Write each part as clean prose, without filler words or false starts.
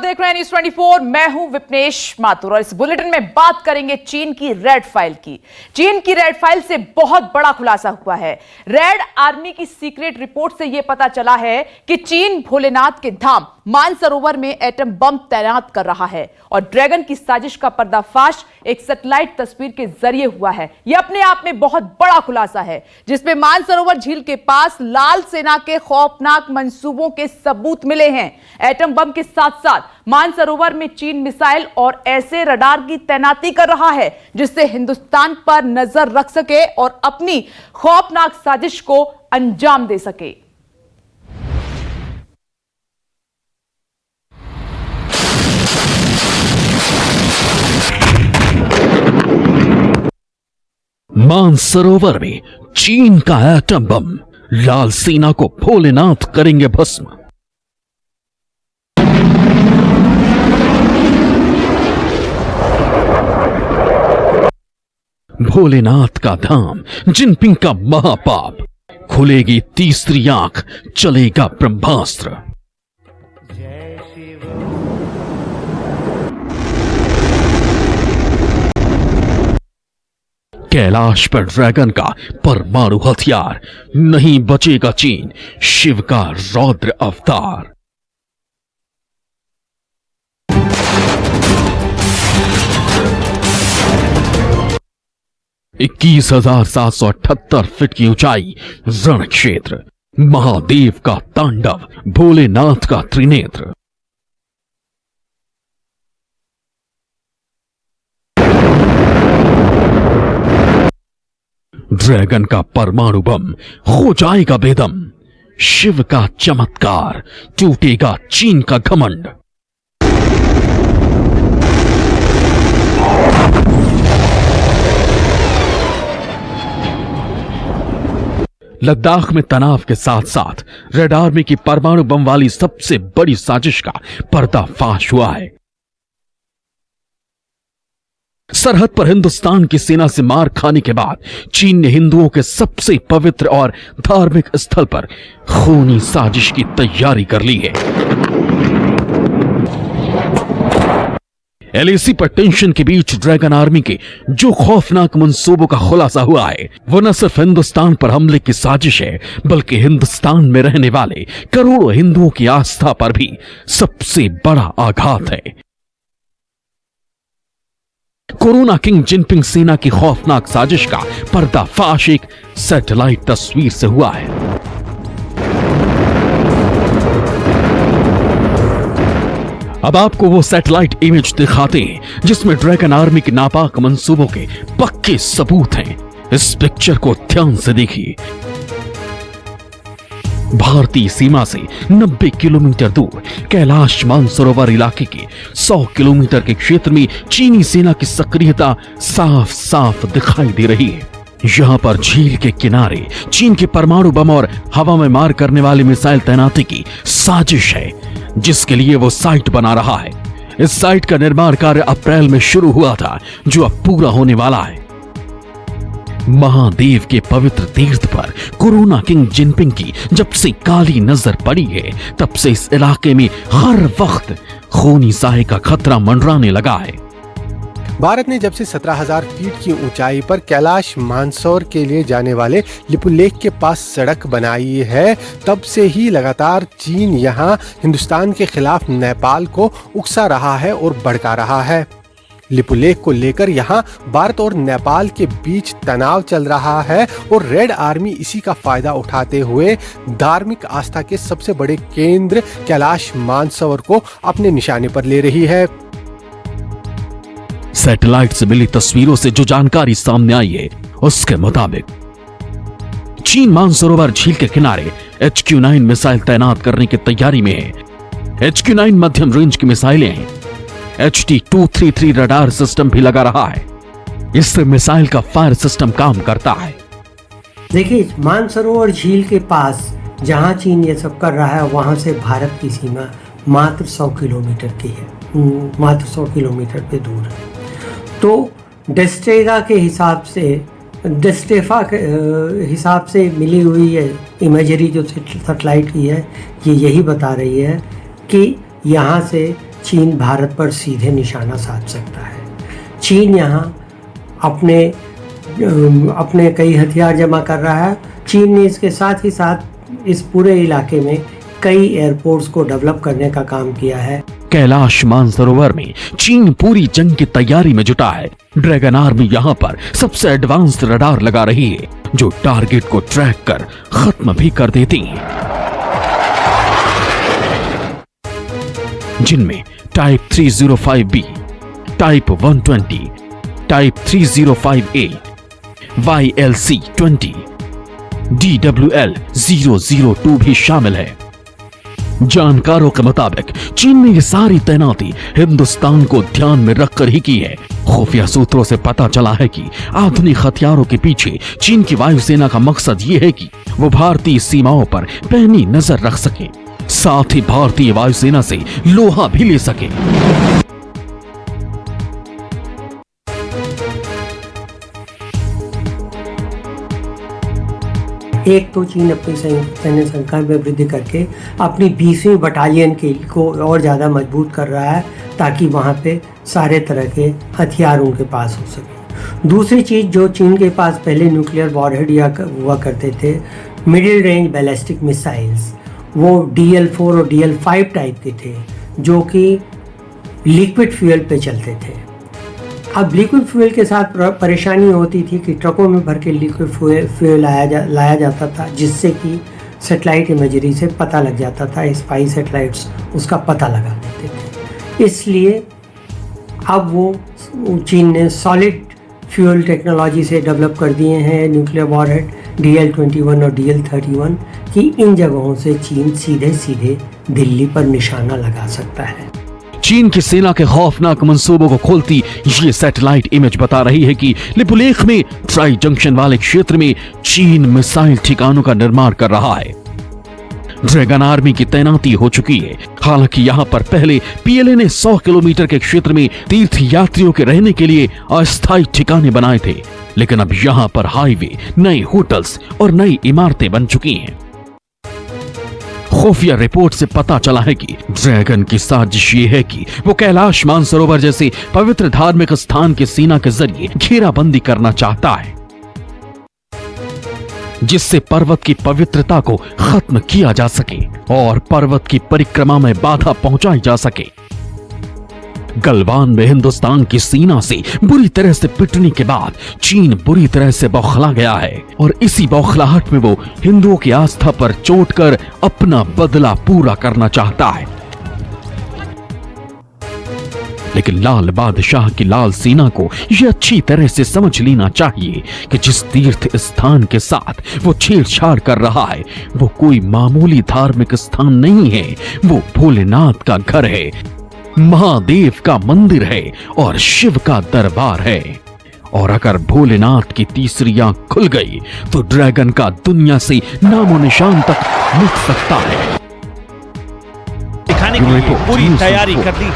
देख रहे हैं न्यूज़ 24। मैं हूं विपनेश माथुर और इस बुलेटिन में बात करेंगे चीन की रेड फाइल की। चीन की रेड फाइल से बहुत बड़ा खुलासा हुआ है। रेड आर्मी की सीक्रेट रिपोर्ट से यह पता चला है कि चीन भोलेनाथ के धाम मानसरोवर में एटम बम तैनात कर रहा है और ड्रैगन की साजिश का पर्दाफाश एक सैटेलाइट तस्वीर के जरिए हुआ है। यह अपने आप में बहुत बड़ा खुलासा है, जिसमें मानसरोवर झील के पास लाल सेना के खौफनाक मंसूबों के सबूत मिले हैं। एटम बम के साथ साथ मानसरोवर में चीन मिसाइल और ऐसे रडार की तैनाती कर रहा है जिससे हिंदुस्तान पर नजर रख सके और अपनी खौफनाक साजिश को अंजाम दे सके। मानसरोवर में चीन का एटम बम, लाल सेना को भोलेनाथ करेंगे भस्म। भोलेनाथ का धाम, जिनपिंग का महापाप, खुलेगी तीसरी आंख, चलेगा ब्रह्मास्त्र। कैलाश पर ड्रैगन का परमाणु हथियार, नहीं बचेगा चीन, शिव का रौद्र अवतार। इक्कीस 21,778 फीट की ऊंचाई, रण क्षेत्र, महादेव का तांडव, भोलेनाथ का त्रिनेत्र। ड्रैगन का परमाणु बम हो जाएगा बेदम, शिव का चमत्कार, टूटेगा चीन का घमंड। लद्दाख में तनाव के साथ साथ रेड आर्मी की परमाणु बम वाली सबसे बड़ी साजिश का पर्दाफाश हुआ है। सरहद पर हिंदुस्तान की सेना से मार खाने के बाद चीन ने हिंदुओं के सबसे पवित्र और धार्मिक स्थल पर खूनी साजिश की तैयारी कर ली है। एलएसी पर टेंशन के बीच ड्रैगन आर्मी के जो खौफनाक मंसूबों का खुलासा हुआ है, वो न सिर्फ हिंदुस्तान पर हमले की साजिश है, बल्कि हिंदुस्तान में रहने वाले करोड़ों हिंदुओं की आस्था पर भी सबसे बड़ा आघात है। कोरोना किंग जिनपिंग सेना की खौफनाक साजिश का पर्दाफाश एक सैटेलाइट तस्वीर से हुआ है। अब आपको वो सैटेलाइट इमेज दिखाते हैं जिसमें ड्रैगन आर्मी के नापाक मंसूबों के पक्के सबूत हैं। इस पिक्चर को ध्यान से देखिए। भारतीय सीमा से 90 किलोमीटर दूर कैलाश मानसरोवर इलाके के 100 किलोमीटर के क्षेत्र में चीनी सेना की सक्रियता साफ साफ दिखाई दे रही है। यहां पर झील के किनारे चीन के परमाणु बम और हवा में मार करने वाली मिसाइल तैनाती की साजिश है, जिसके लिए वो साइट बना रहा है। इस साइट का निर्माण कार्य अप्रैल में शुरू हुआ था, जो अब पूरा होने वाला है। महादेव के पवित्र तीर्थ पर कोरोना किंग जिनपिंग की जब से काली नजर पड़ी है, तब से इस इलाके में हर वक्त खूनी साहे का खतरा मंडराने लगा है। भारत ने जब से 17,000 फीट की ऊंचाई पर कैलाश मानसरोवर के लिए जाने वाले लिपुलेख के पास सड़क बनाई है, तब से ही लगातार चीन यहां हिंदुस्तान के खिलाफ नेपाल को उकसा रहा है और भड़का रहा है। लिपुलेख को लेकर यहां भारत और नेपाल के बीच तनाव चल रहा है और रेड आर्मी इसी का फायदा उठाते हुए धार्मिक आस्था के सबसे बड़े केंद्र कैलाश मानसरोवर को अपने निशाने पर ले रही है। सैटेलाइट से मिली तस्वीरों से जो जानकारी सामने आई है, उसके मुताबिक चीन मानसरोवर झील के किनारे HQ-9 मिसाइल तैनात करने की तैयारी में है। HQ-9 मध्यम रेंज की मिसाइलें हैं। HT-233 रडार सिस्टम भी लगा रहा है। इससे मिसाइल का फायर सिस्टम काम करता है। देखिए, मानसरोवर झील के पास जहां चीन ये सब कर रहा है, वहां से भारत की सीमा मात्र 100 किलोमीटर की है, मात्र 100 किलोमीटर पे दूर है। तो डेस्टेगा के हिसाब से, डेस्टेफा के हिसाब से मिली हुई ये इमेजरी जो सैटेलाइट की है, ये यही बता रही है कि यहाँ से चीन भारत पर सीधे निशाना साध सकता है। चीन यहाँ अपने कई हथियार जमा कर रहा है। चीन ने इसके साथ ही साथ इस पूरे इलाके में कई एयरपोर्ट्स को डेवलप करने का काम किया है। कैलाश मानसरोवर में चीन पूरी जंग की तैयारी में जुटा है। ड्रैगन आर्मी यहाँ पर सबसे एडवांस रडार लगा रही है, जो टारगेट को ट्रैक कर खत्म भी कर देती है, जिनमें type 305B, type 120, type 305A, YLC-20, DWL-002 भी शामिल है। जानकारों के मुताबिक चीन ने ये सारी तैनाती हिंदुस्तान को ध्यान में रखकर ही की है। खुफिया सूत्रों से पता चला है कि आधुनिक हथियारों के पीछे चीन की वायुसेना का मकसद ये है कि वो भारतीय सीमाओं पर पैनी नजर रख सके, साथ ही भारतीय वायुसेना से लोहा भी ले सके। एक तो चीन अपनी सैन्य संख्या में वृद्धि करके अपनी 20वीं बटालियन को और ज़्यादा मजबूत कर रहा है, ताकि वहाँ पे सारे तरह के हथियार उनके पास हो सके। दूसरी चीज़, जो चीन के पास पहले न्यूक्लियर वॉरहेड हुआ करते थे, मिडिल रेंज बैलिस्टिक मिसाइल्स, वो DL-4 और DL-5 टाइप के थे, जो कि लिक्विड फ्यूल पे चलते थे। अब लिक्विड फ्यूल के साथ परेशानी होती थी कि ट्रकों में भर के लिक्विड फ्यूल लाया जाता था, जिससे कि सैटेलाइट इमेजरी से पता लग जाता था, स्पाई सैटेलाइट्स उसका पता लगा देते थे। इसलिए अब वो चीन ने सॉलिड फ्यूल टेक्नोलॉजी से डेवलप कर दिए हैं न्यूक्लियर वॉरहेड DL-21 और DL-31 कि इन जगहों से चीन सीधे सीधे दिल्ली पर निशाना लगा सकता है। चीन की सेना के खौफनाक मंसूबों को खोलती ये सैटेलाइट इमेज बता रही है कि लिपुलेख में ट्राई जंक्शन वाले क्षेत्र में चीन मिसाइल ठिकानों का निर्माण कर रहा है। ड्रैगन आर्मी की तैनाती हो चुकी है। हालांकि यहाँ पर पहले PLA ने 100 किलोमीटर के क्षेत्र में तीर्थ यात्रियों के रहने के लिए अस्थायी ठिकाने बनाए थे, लेकिन अब यहाँ पर हाईवे, नए होटल्स और नई इमारतें बन चुकी हैं। खुफिया रिपोर्ट से पता चला है कि ड्रैगन की साजिश ये है कि वो कैलाश मानसरोवर जैसे पवित्र धार्मिक स्थान के सीमा के जरिए घेराबंदी करना चाहता है, जिससे पर्वत की पवित्रता को खत्म किया जा सके और पर्वत की परिक्रमा में बाधा पहुंचाई जा सके। गलवान में हिंदुस्तान की सीमा से बुरी तरह से पिटने के बाद चीन बुरी तरह से बौखला गया है और इसी बौखलाहट में वो हिंदुओं की आस्था पर चोट कर अपना बदला पूरा करना चाहता है। लेकिन लाल बादशाह की लाल सेना को यह अच्छी तरह से समझ लेना चाहिए कि जिस तीर्थ स्थान के साथ वो छेड़छाड़ कर रहा है वो कोई मामूली धार्मिक स्थान नहीं है, वो भोलेनाथ का घर है, महादेव का मंदिर है और शिव का दरबार है। और अगर भोलेनाथ की तीसरी आंख खुल गई तो ड्रैगन का दुनिया से नामो निशान तक मिट सकता है। दिखाने के लिए पूरी तैयारी कर ली।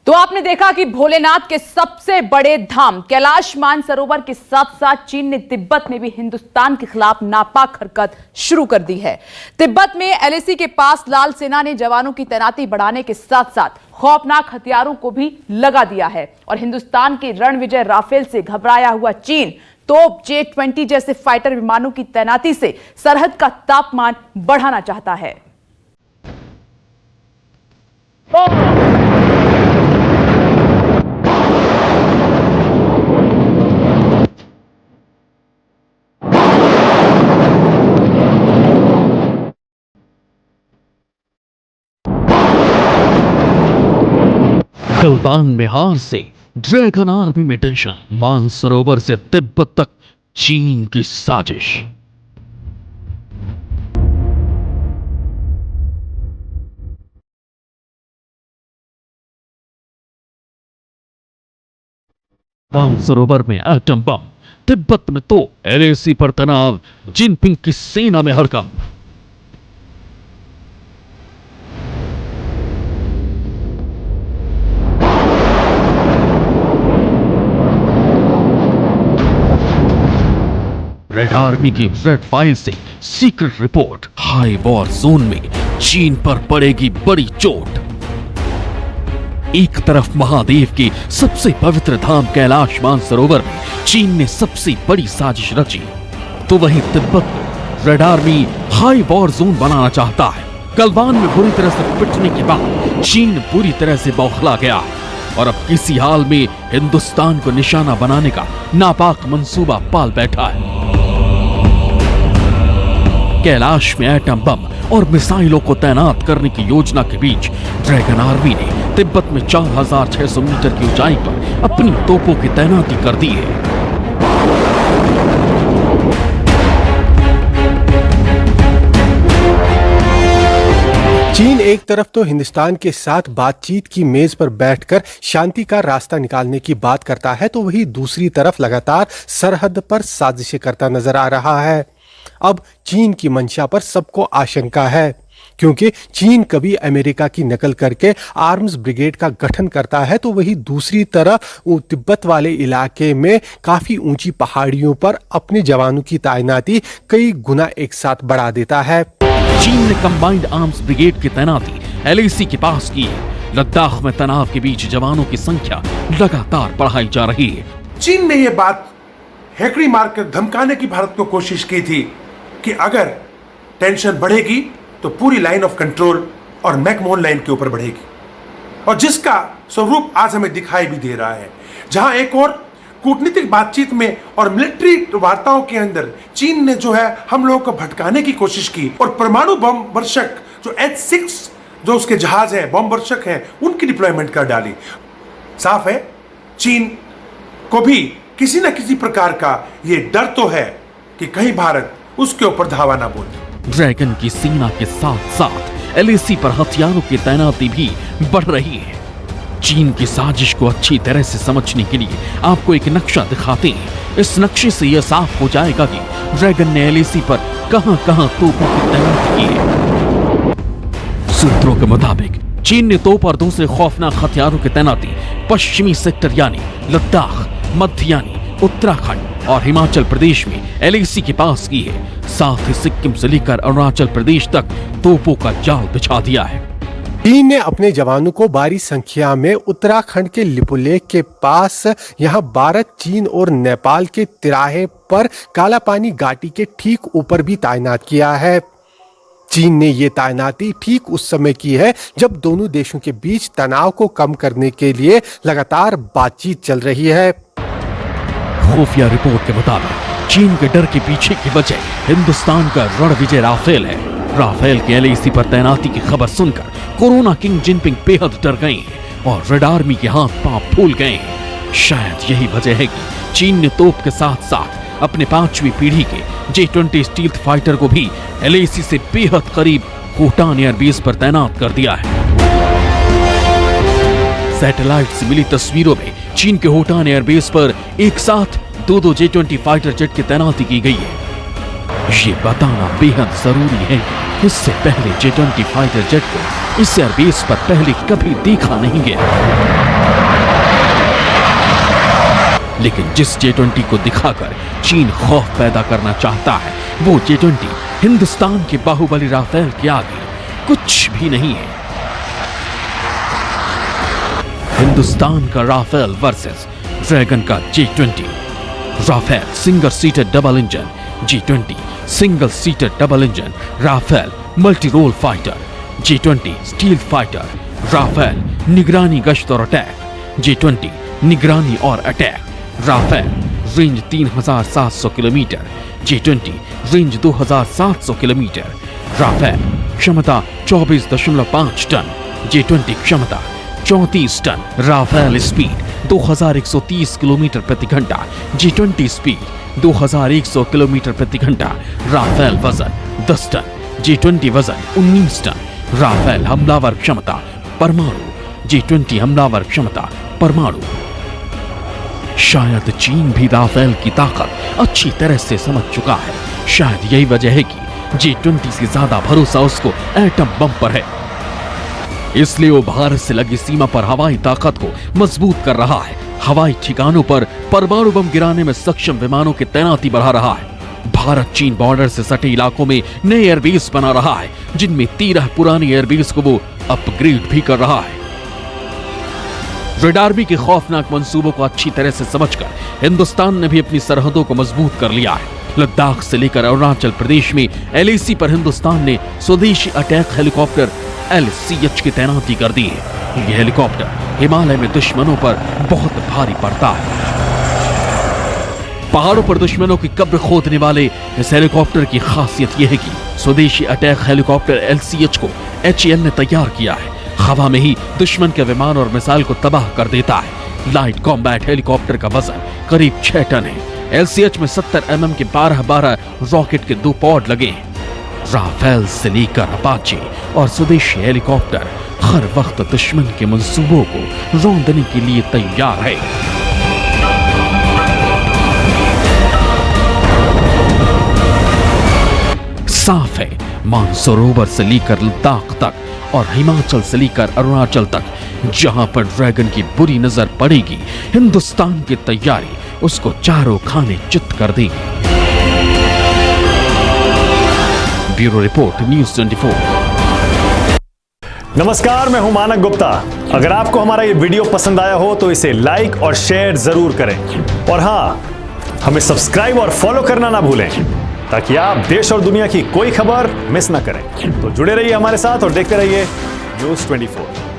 तो आपने देखा कि भोलेनाथ के सबसे बड़े धाम कैलाश मानसरोवर के साथ साथ चीन ने तिब्बत में भी हिंदुस्तान के खिलाफ नापाक हरकत शुरू कर दी है। तिब्बत में LAC के पास लाल सेना ने जवानों की तैनाती बढ़ाने के साथ साथ खौफनाक हथियारों को भी लगा दिया है और हिंदुस्तान के रणविजय राफेल से घबराया हुआ चीन तोप J-20 जैसे फाइटर विमानों की तैनाती से सरहद का तापमान बढ़ाना चाहता है। गलवान में हार से ड्रैगन आर्मी में टेंशन, मानसरोवर से तिब्बत तक चीन की साजिश। मानसरोवर में एटम बम, तिब्बत में तो LAC पर तनाव, जिनपिंग की सेना में हड़कंप। रेड आर्मी की रेड फाइल से secret report, high war zone में चीन पर पड़ेगी बड़ी चोट। एक तरफ महादेव के सबसे पवित्र धाम कैलाश मानसरोवर में चीन ने सबसे बड़ी साजिश रची, तो वहीं तिब्बत में red army high war zone बनाना चाहता है। गलवान में बुरी तरह से पिटने के बाद चीन बुरी तरह से बौखला गया और अब किसी हाल में हिंदुस्तान को निशाना बनाने का नापाक मंसूबा पाल बैठा है। कैलाश में एटम बम और मिसाइलों को तैनात करने की योजना के बीच ड्रैगन आर्मी ने तिब्बत में 4600 मीटर की ऊंचाई पर अपनी तोपों की तैनाती कर दी है। चीन एक तरफ तो हिंदुस्तान के साथ बातचीत की मेज पर बैठकर शांति का रास्ता निकालने की बात करता है, तो वही दूसरी तरफ लगातार सरहद पर साजिशें करता नजर आ रहा है। अब चीन की मंशा पर सबको आशंका है, क्योंकि चीन कभी अमेरिका की नकल करके आर्म्स ब्रिगेड का गठन करता है, तो वही दूसरी तरफ तिब्बत वाले इलाके में काफी ऊंची पहाड़ियों पर अपने जवानों की तैनाती कई गुना एक साथ बढ़ा देता है। चीन ने कंबाइंड आर्म्स ब्रिगेड की तैनाती LAC के पास की है। लद्दाख में तनाव के बीच जवानों की संख्या लगातार बढ़ाई जा रही है। चीन ने यह बात हैकड़ी मारकर धमकाने की भारत को कोशिश की थी कि अगर टेंशन बढ़ेगी तो पूरी लाइन ऑफ कंट्रोल और मैकमोहन लाइन के ऊपर बढ़ेगी, और जिसका स्वरूप आज हमें दिखाई भी दे रहा है। जहां एक और कूटनीतिक बातचीत में और मिलिट्री वार्ताओं के अंदर चीन ने जो है हम लोगों को भटकाने की कोशिश की और परमाणु बम वर्षक जो H-6 जो उसके जहाज है, बम वर्षक है, उनकी डिप्लॉयमेंट कर डाली। साफ है चीन को भी किसी न किसी प्रकार का ये डर तो है कि कहीं भारत उसके ऊपर धावा ना बोल दे। ड्रैगन की सेना के साथ साथ LAC पर हथियारों की तैनाती भी बढ़ रही है। चीन की साजिश को अच्छी तरह से समझने के लिए आपको एक नक्शा दिखाते हैं। इस नक्शे से यह साफ हो जाएगा कि ड्रैगन ने LAC पर कहां-कहां तोपों की तैनाती की है। सूत्रों के मुताबिक चीन ने तोप और दूसरे खौफनाक हथियारों की तैनाती पश्चिमी सेक्टर यानी लद्दाख, मध्य यानी उत्तराखंड और हिमाचल प्रदेश में LAC के पास की है। साथ ही सिक्किम से लेकर अरुणाचल प्रदेश तक तोपों का जाल बिछा दिया है। चीन ने अपने जवानों को भारी संख्या में उत्तराखंड के लिपुलेख के पास, यहां भारत, चीन और नेपाल के तिराहे पर कालापानी घाटी के ठीक ऊपर भी तैनात किया है। चीन ने ये तैनाती ठीक उस समय की है जब दोनों देशों के बीच तनाव को कम करने के लिए लगातार बातचीत चल रही है। खुफिया रिपोर्ट के मुताबिक चीन के डर के पीछे की वजह हिंदुस्तान का रणविजय राफेल है। राफेल के LAC पर तैनाती की खबर सुनकर कोरोना किंग जिनपिंग बेहद डर गए हैं और रेड आर्मी के हाथ पांव फूल गए हैं। शायद यही वजह है कि चीन ने तोप के साथ साथ अपने 5वीं पीढ़ी के J-20 स्टील्थ फाइटर को भी LAC से बेहद करीब कोटान एयरबेस पर तैनात कर दिया है। सैटेलाइट से मिली तस्वीरों में चीन के होटान एयरबेस पर एक साथ 2 J-20 फाइटर जेट की तैनाती की गई है। ये बताना बेहद जरूरी है कि इससे पहले J-20 फाइटर जेट को इस एयरबेस पर पहले कभी देखा नहीं गया, लेकिन जिस J-20 को दिखाकर चीन खौफ पैदा करना चाहता है वो J-20 हिंदुस्तान के बाहुबली राफेल के आगे कुछ भी नहीं है। हिंदुस्तान का राफेल वर्सेस ड्रैगन का J-20। Rafale single seater double engine, J-20 single seater double engine, Rafale multi role fighter, J-20 stealth fighter, Rafale निगरानी, गश्त और अटैक, J-20 निगरानी और attack, Rafale range 3700 kilometre, J-20 range 2700 kilometre, Rafale क्षमता 24.5 ton, J-20 क्षमता 34 ton, Rafale speed 2130 kilometre प्रति घंटा, J-20 speed 2100 kilometre प्रति घंटा, राफेल वजन 10 टन, J-20 वजन 19 टन, राफेल हमलावर क्षमता परमाणु, J-20 हमलावर क्षमता परमाणु। शायद चीन भी राफेल की ताकत अच्छी तरह से समझ चुका है। शायद यही वजह है कि J-20 से ज्यादा भरोसा उसको एटम बम पर है, इसलिए वो भारत से लगी सीमा पर हवाई ताकत को मजबूत कर रहा है। हवाई ठिकानों पर परमाणु बम गिराने में सक्षम विमानों की तैनाती बढ़ा रहा है। भारत चीन बॉर्डर से सटे इलाकों में नए एयरबेस बना रहा है, जिनमें 13 पुरानी एयरबेस को वो अपग्रेड भी कर रहा है। रेड आर्मी के खौफनाक मंसूबों को अच्छी तरह से समझकर हिंदुस्तान ने भी अपनी सरहदों को मजबूत कर लिया है। लद्दाख से लेकर अरुणाचल प्रदेश में LAC पर हिंदुस्तान ने स्वदेशी अटैक हेलीकॉप्टर LCH की तैनाती कर दी है। यह हेलीकॉप्टर हिमालय में दुश्मनों पर बहुत भारी पड़ता है। पहाड़ों पर दुश्मनों की कब्र खोदने वाले इस हेलीकॉप्टर की खासियत यह है कि स्वदेशी अटैक हेलीकॉप्टर LCH को HAL ने तैयार किया है। हवा में ही दुश्मन के विमान और मिसाइल को तबाह कर देता है। लाइट कॉम्बैट हेलीकॉप्टर का वजन करीब 6 टन है। LCH में 70 mm के 12 रॉकेट के 2 पॉड लगे हैं। राफेल से लेकर अपाचे और स्वदेशी हेलीकॉप्टर हर वक्त दुश्मन के मंसूबों को रौंदने के लिए तैयार है। साफ है, मानसरोवर से लेकर लद्दाख तक और हिमाचल से लेकर अरुणाचल तक जहां पर ड्रैगन की बुरी नजर पड़ेगी, हिंदुस्तान की तैयारी उसको चारों खाने चित कर देगी। Bureau report, news 24। नमस्कार, मैं हूं मानक गुप्ता। अगर आपको हमारा ये वीडियो पसंद आया हो तो इसे लाइक और शेयर जरूर करें, और हां, हमें सब्सक्राइब और फॉलो करना ना भूलें ताकि आप देश और दुनिया की कोई खबर मिस ना करें। तो जुड़े रहिए हमारे साथ और देखते रहिए न्यूज़ 24।